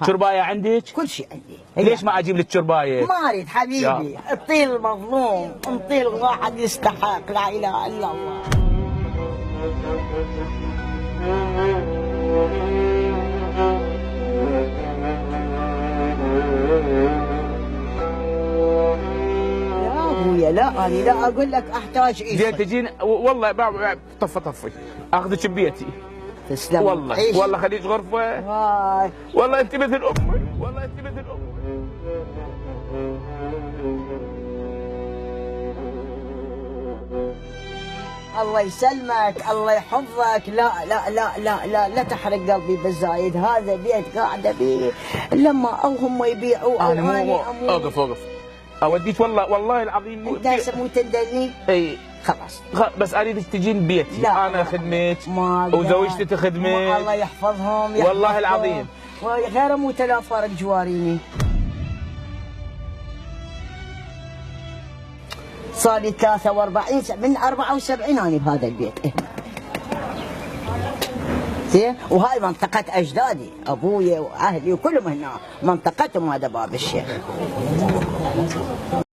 شربايه عندك؟ كل شيء عندي. ليش ما اجيب لك شربايه؟ ما اريد حبيبي، اطيل المظلوم، انطيل واحد يستحق، لا اله الا الله. يا ابويا لا، انا لا اقول لك احتاج شيء. تجين والله طفي اخذك ببيتي. تسلم والله عيش. والله خليك غرفه. واي والله انت مثل امي، والله انت مثل امي. الله يسلمك، الله يحفظك. لا لا لا لا لا لا تحرق قلبي بالزايد. هذا بيت قاعده بيه لما او هم يبيعوا او انا مو اوقف اوديك والله العظيم مو انت مو تندني. اي خلاص بس اريدك تجين بيتي. لا انا خدمك ما وزوجتي تخدمك. الله يحفظهم والله العظيم. غير مو تلافار جواريني. صار لي 43 من 74 انا بهذا البيت. زين، وهاي منطقة اجدادي، ابويا واهلي وكلهم هنا منطقتهم، هذا باب الشيخ.